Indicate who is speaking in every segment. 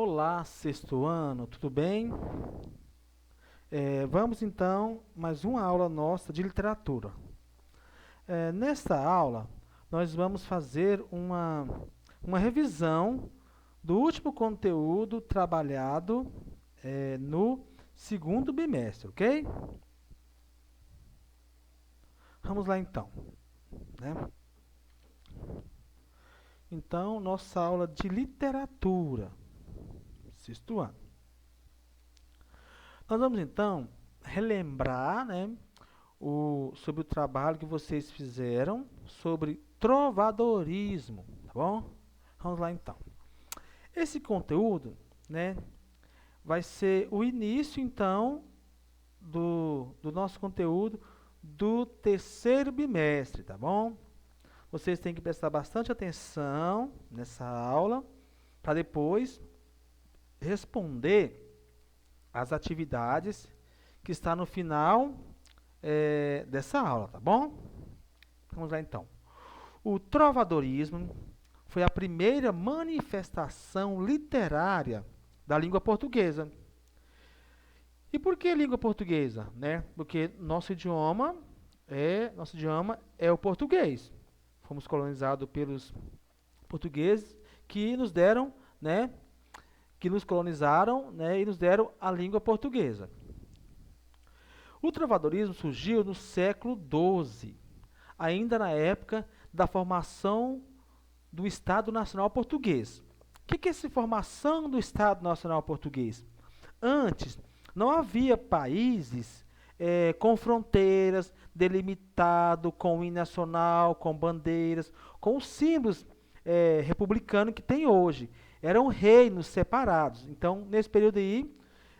Speaker 1: Olá, sexto ano, tudo bem? Vamos então mais uma aula nossa de literatura. Nesta aula, nós vamos fazer uma revisão do último conteúdo trabalhado no segundo bimestre, ok? Vamos lá então, né? Então, nossa aula de literatura, sexto ano. Nós vamos então relembrar, né, sobre o trabalho que vocês fizeram sobre trovadorismo, tá bom? Vamos lá então. Esse conteúdo, né, vai ser o início então do nosso conteúdo do terceiro bimestre, tá bom? Vocês têm que prestar bastante atenção nessa aula para depois responder as atividades que está no final dessa aula, tá bom? Vamos lá então. O trovadorismo foi a primeira manifestação literária da língua portuguesa. E por que língua portuguesa, né? Porque nosso idioma é o português. Fomos colonizados pelos portugueses que nos deram, né, que nos colonizaram, né, e nos deram a língua portuguesa. O trovadorismo surgiu no século XII, ainda na época da formação do Estado Nacional Português. O que é essa formação do Estado Nacional Português? Antes, não havia países com fronteiras, delimitado com o hino nacional, com bandeiras, com os símbolos republicanos que tem hoje. Eram reinos separados. Então, nesse período aí,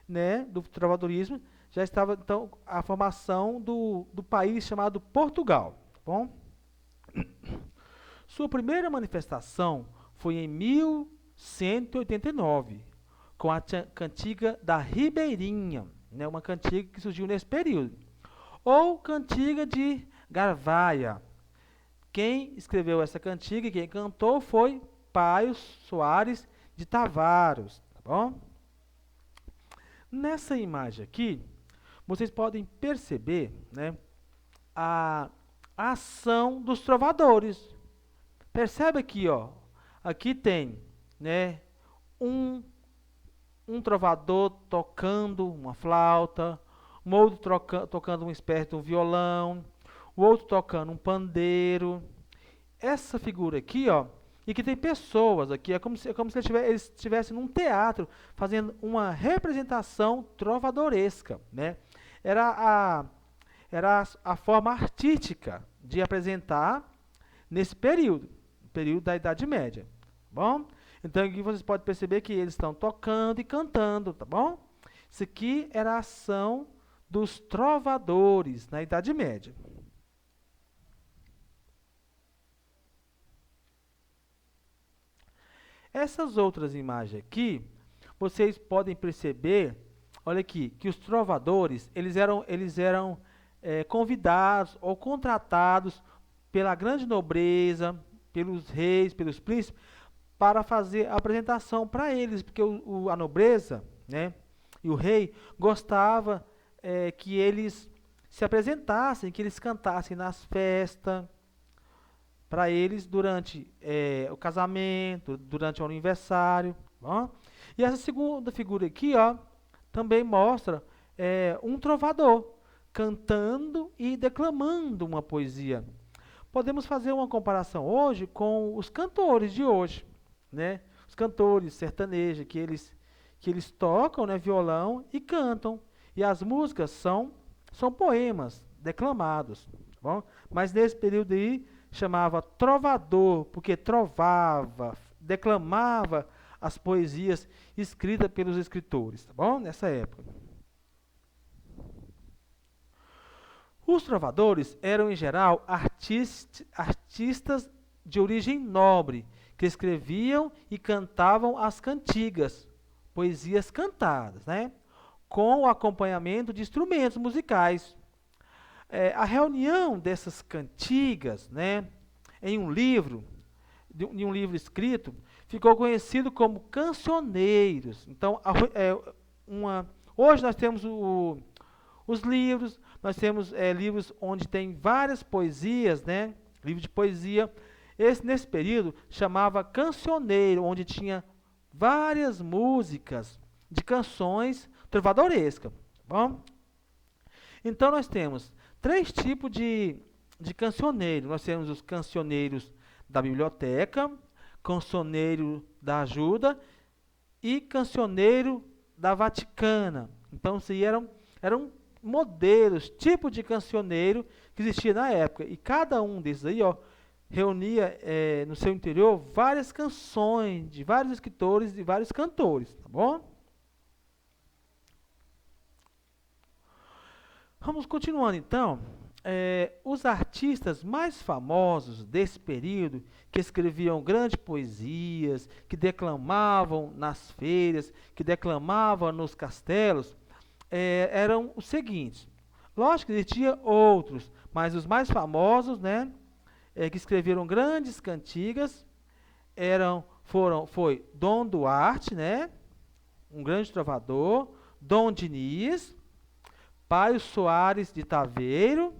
Speaker 1: né, do trovadorismo, já estava então a formação do país chamado Portugal. Tá bom? Sua primeira manifestação foi em 1189, com a cantiga da Ribeirinha, né, uma cantiga que surgiu nesse período, ou cantiga de Garvaia. Quem escreveu essa cantiga e quem cantou foi Paio Soares de Tavares, tá bom? Nessa imagem aqui, vocês podem perceber, né, a ação dos trovadores. Percebe aqui, ó. Aqui tem, né, um, um trovador tocando uma flauta, um outro tocando uma espécie de um violão, o outro tocando um pandeiro. Essa figura aqui, ó, e que tem pessoas aqui, é como se eles estivessem num teatro fazendo uma representação trovadoresca, né? Era a forma artística de apresentar nesse período da Idade Média, tá bom? Então aqui vocês podem perceber que eles estão tocando e cantando, tá bom? Isso aqui era a ação dos trovadores na Idade Média. Essas outras imagens aqui, vocês podem perceber, olha aqui, que os trovadores, eles eram convidados ou contratados pela grande nobreza, pelos reis, pelos príncipes, para fazer a apresentação para eles, porque a nobreza, né, e o rei gostava que eles se apresentassem, que eles cantassem nas festas, para eles durante o casamento, durante o aniversário. Ó. E essa segunda figura aqui, ó, também mostra um trovador cantando e declamando uma poesia. Podemos fazer uma comparação hoje com os cantores de hoje, né? Os cantores sertanejos que eles tocam, né, violão e cantam. E as músicas são poemas declamados, tá bom? Mas nesse período aí chamava trovador, porque trovava, declamava as poesias escritas pelos escritores, tá bom? Nessa época. Os trovadores eram, em geral, artistas de origem nobre, que escreviam e cantavam as cantigas, poesias cantadas, né? Com o acompanhamento de instrumentos musicais. A reunião dessas cantigas, né, em um livro, de um livro escrito, ficou conhecido como cancioneiros. Então, hoje nós temos os livros, nós temos livros onde tem várias poesias, né? Livro de poesia. Nesse período, chamava cancioneiro, onde tinha várias músicas de canções trovadorescas. Bom? Então, nós temos 3 tipos de cancioneiro. Nós temos os cancioneiros da biblioteca, cancioneiro da ajuda e cancioneiro da Vaticana. Então, eram modelos, tipos de cancioneiro que existia na época. E cada um desses aí, reunia no seu interior várias canções de vários escritores e vários cantores, tá bom? Vamos continuando então. Os artistas mais famosos desse período, que escreviam grandes poesias, que declamavam nas feiras, que declamavam nos castelos, eram os seguintes. Lógico que existiam outros, mas os mais famosos, né, que escreveram grandes cantigas, foi Dom Duarte, né, um grande trovador, Dom Diniz, Paio Soares de Taveiro,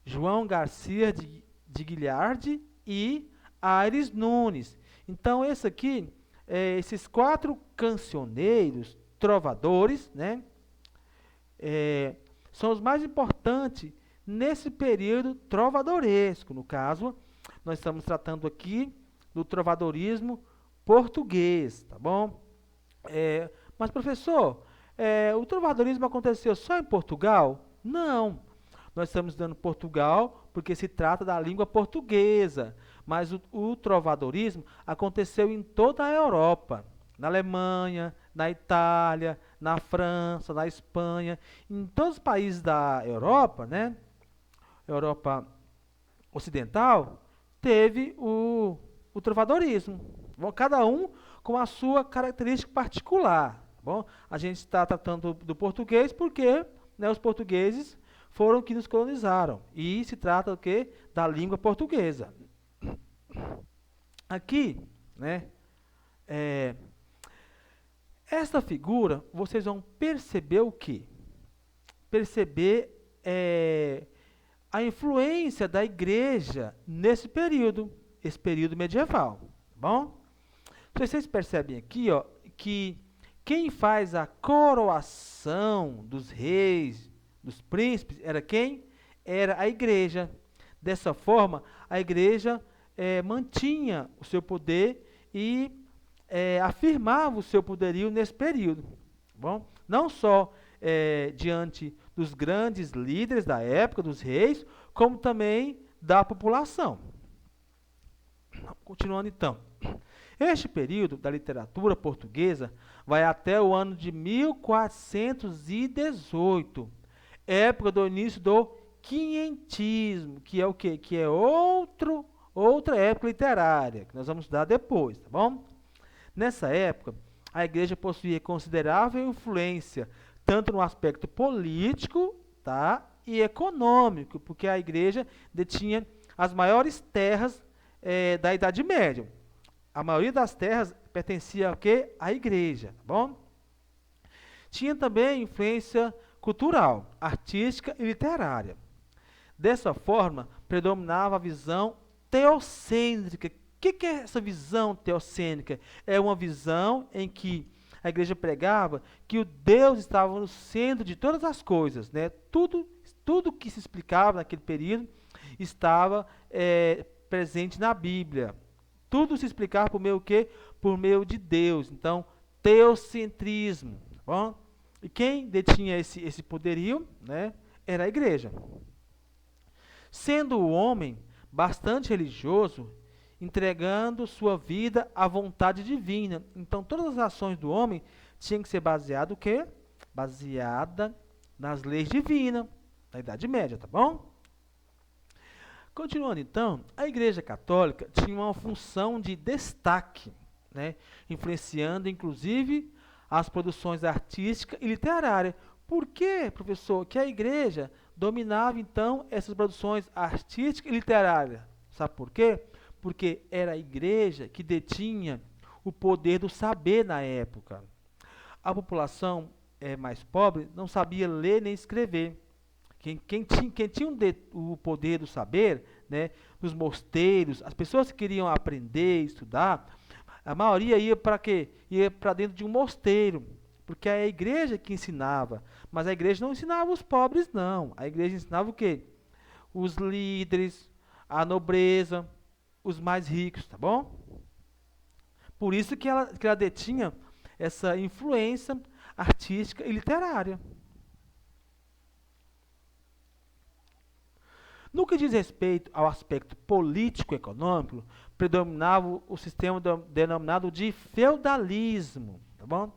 Speaker 1: João Garcia de Guilhardi e Aires Nunes. Então, esses 4 cancioneiros, trovadores, né, são os mais importantes nesse período trovadoresco. No caso, nós estamos tratando aqui do trovadorismo português, tá bom? Mas, professor, o trovadorismo aconteceu só em Portugal? Não. Nós estamos estudando Portugal porque se trata da língua portuguesa, mas o trovadorismo aconteceu em toda a Europa, na Alemanha, na Itália, na França, na Espanha, em todos os países da Europa, né? Europa Ocidental, teve o trovadorismo. Bom, cada um com a sua característica particular. Tá bom? A gente está tratando do português porque, né, os portugueses foram que nos colonizaram. E se trata do quê? Da língua portuguesa. Aqui, né, esta figura, vocês vão perceber o quê? Perceber a influência da igreja nesse período medieval. Tá bom? Vocês percebem aqui, que quem faz a coroação dos reis, dos príncipes, era quem? Era a igreja. Dessa forma, a igreja mantinha o seu poder e afirmava o seu poderio nesse período. Tá bom? Não só diante dos grandes líderes da época, dos reis, como também da população. Continuando então. Este período da literatura portuguesa vai até o ano de 1418, época do início do quinhentismo, que é o quê? Que é outra época literária, que nós vamos estudar depois, tá bom? Nessa época, a igreja possuía considerável influência, tanto no aspecto político, tá, e econômico, porque a igreja detinha as maiores terras da Idade Média. A maioria das terras pertencia ao quê? À igreja, tá bom? Tinha também influência cultural, artística e literária. Dessa forma, predominava a visão teocêntrica. O que é essa visão teocêntrica? É uma visão em que a igreja pregava que o Deus estava no centro de todas as coisas, né? Tudo que se explicava naquele período estava presente na Bíblia. Tudo se explicava por meio do quê? Por meio de Deus. Então, teocentrismo. Tá bom? E quem detinha esse poderio, né, era a igreja. Sendo o homem bastante religioso, entregando sua vida à vontade divina. Então, todas as ações do homem tinham que ser baseadas o quê? Baseada nas leis divinas da Idade Média, tá bom? Continuando então, a Igreja Católica tinha uma função de destaque, né, influenciando inclusive as produções artísticas e literárias. Por que, professor, que a Igreja dominava então essas produções artísticas e literárias? Sabe por quê? porque era a igreja que detinha o poder do saber na época. A população mais pobre não sabia ler nem escrever. Quem tinha o poder do saber, né, nos mosteiros, as pessoas que queriam aprender, estudar, a maioria ia para quê? Ia para dentro de um mosteiro, porque é a igreja que ensinava. Mas a igreja não ensinava os pobres, não. A igreja ensinava o quê? Os líderes, a nobreza, os mais ricos, tá bom? Por isso que ela detinha essa influência artística e literária. No que diz respeito ao aspecto político-econômico, predominava o sistema denominado de feudalismo, tá bom?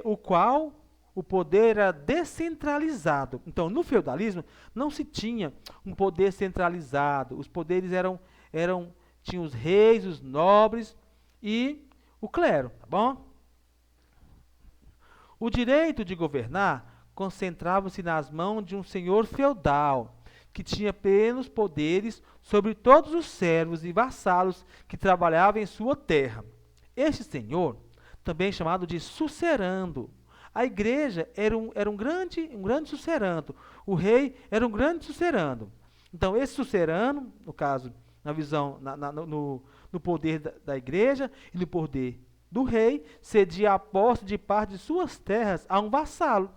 Speaker 1: O qual o poder era descentralizado. Então, no feudalismo, não se tinha um poder centralizado. Os poderes tinham os reis, os nobres e o clero, tá bom? O direito de governar concentrava-se nas mãos de um senhor feudal, que tinha plenos poderes sobre todos os servos e vassalos que trabalhavam em sua terra. Este senhor, também chamado de sucerando, a igreja era um grande sucerando, o rei era um grande sucerando. Então, esse sucerano, no caso, na visão, no poder da igreja e no poder do rei, cedia a posse de parte de suas terras a um vassalo.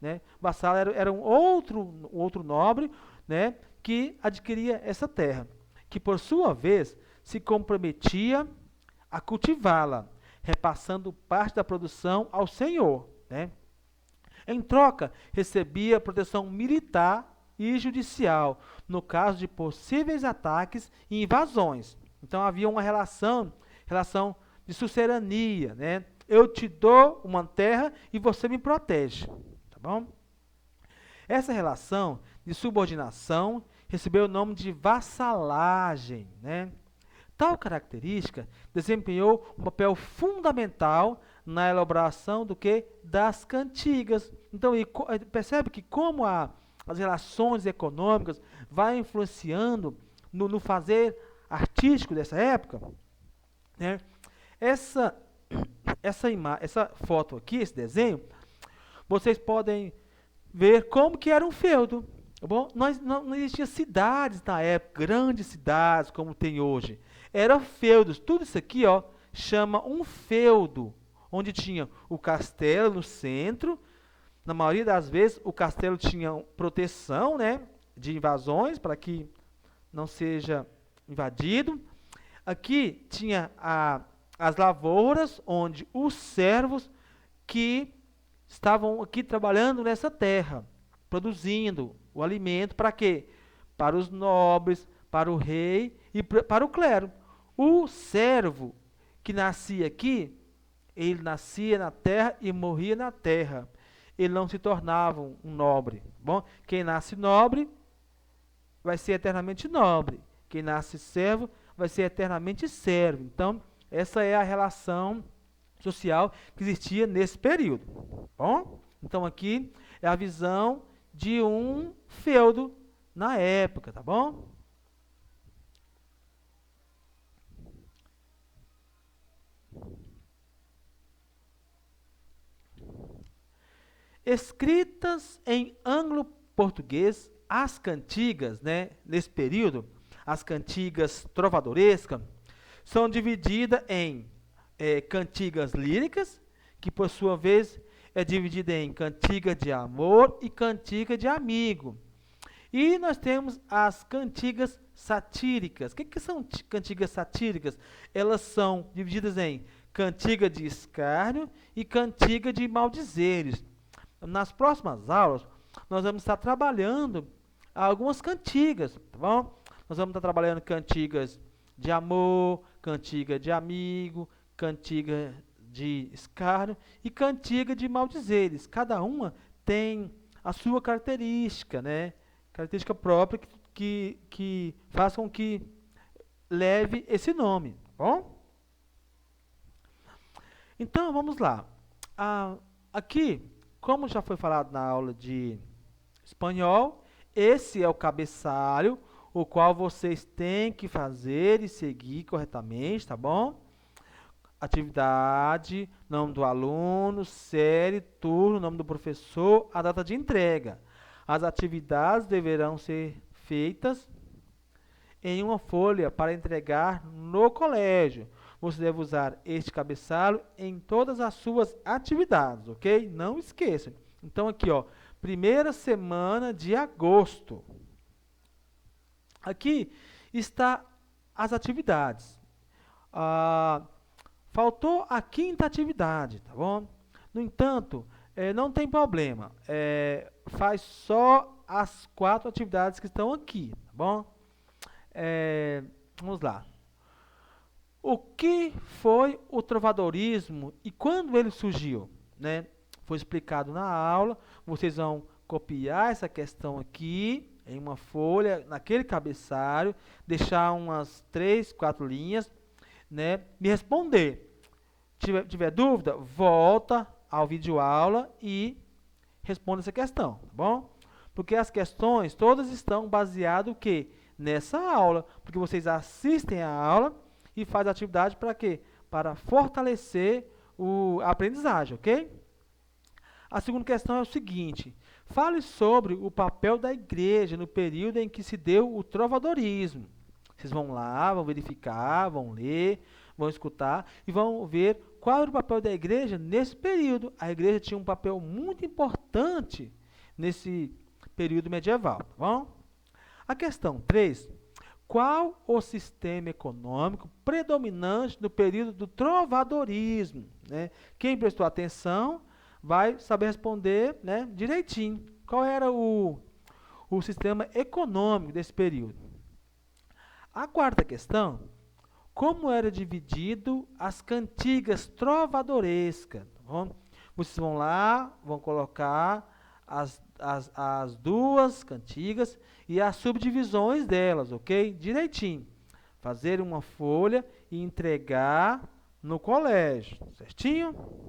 Speaker 1: Né? O vassalo era um outro nobre, né, que adquiria essa terra, que por sua vez se comprometia a cultivá-la, repassando parte da produção ao senhor. Né? Em troca, recebia proteção militar e judicial, no caso de possíveis ataques e invasões. Então havia uma relação de sucerania, né? Eu te dou uma terra e você me protege, tá bom? Essa relação de subordinação recebeu o nome de vassalagem, né? Tal característica desempenhou um papel fundamental na elaboração das cantigas. Então, percebe que como as relações econômicas vai influenciando no fazer artístico dessa época, né? Essa foto aqui, esse desenho, vocês podem ver como que era um feudo. Tá bom? Não existiam cidades na época, grandes cidades como tem hoje. Eram feudos. Tudo isso aqui, ó, chama um feudo, onde tinha o castelo no centro. Na maioria das vezes, o castelo tinha proteção, né, de invasões, para que não seja invadido. Aqui tinha as lavouras, onde os servos que estavam aqui trabalhando nessa terra, produzindo o alimento para quê? Para os nobres, para o rei e para o clero. O servo que nascia aqui, ele nascia na terra e morria na terra. Ele não se tornava um nobre. Bom, quem nasce nobre vai ser eternamente nobre. Quem nasce servo vai ser eternamente servo. Então, essa é a relação social que existia nesse período. Bom, então aqui é a visão de um feudo na época, tá bom? Escritas em anglo-português, as cantigas, né, nesse período, as cantigas trovadorescas, são divididas em cantigas líricas, que por sua vez é dividida em cantiga de amor e cantiga de amigo. E nós temos as cantigas satíricas. O que são cantigas satíricas? Elas são divididas em cantiga de escárnio e cantiga de maldizeres. Nas próximas aulas, nós vamos estar trabalhando algumas cantigas, tá bom? Nós vamos estar trabalhando cantigas de amor, cantiga de amigo, cantiga de escárnio e cantiga de maldizeres. Cada uma tem a sua característica, né? Característica própria que faz com que leve esse nome, tá bom? Então, vamos lá. Aqui, como já foi falado na aula de espanhol, esse é o cabeçalho, o qual vocês têm que fazer e seguir corretamente, tá bom? Atividade, nome do aluno, série, turno, nome do professor, a data de entrega. As atividades deverão ser feitas em uma folha para entregar no colégio. Você deve usar este cabeçalho em todas as suas atividades, ok? Não esqueça. Então aqui, ó, primeira semana de agosto. Aqui está as atividades. Faltou a quinta atividade, tá bom? No entanto, não tem problema. Faz só as 4 atividades que estão aqui, tá bom? Vamos lá. O que foi o trovadorismo e quando ele surgiu, né? Foi explicado na aula. Vocês vão copiar essa questão aqui em uma folha, naquele cabeçalho, deixar umas 3, 4 linhas, né? Me responder. Tiver dúvida, volta ao vídeo aula e responda essa questão, tá bom? Porque as questões todas estão baseadas o quê? Nessa aula, porque vocês assistem a aula e fazem a atividade para quê? Para fortalecer a aprendizagem, ok? A segunda questão é o seguinte: fale sobre o papel da igreja no período em que se deu o trovadorismo. Vocês vão lá, vão verificar, vão ler, vão escutar e vão ver qual era o papel da igreja nesse período. A igreja tinha um papel muito importante nesse período medieval, tá bom? A questão 3. Qual o sistema econômico predominante no período do trovadorismo? Né? Quem prestou atenção vai saber responder, né, direitinho. Qual era o sistema econômico desse período? A quarta questão, como era dividido as cantigas trovadorescas? Tá bom? Vocês vão lá, vão colocar as 2 cantigas e as subdivisões delas, ok? Direitinho. Fazer uma folha e entregar no colégio, certinho?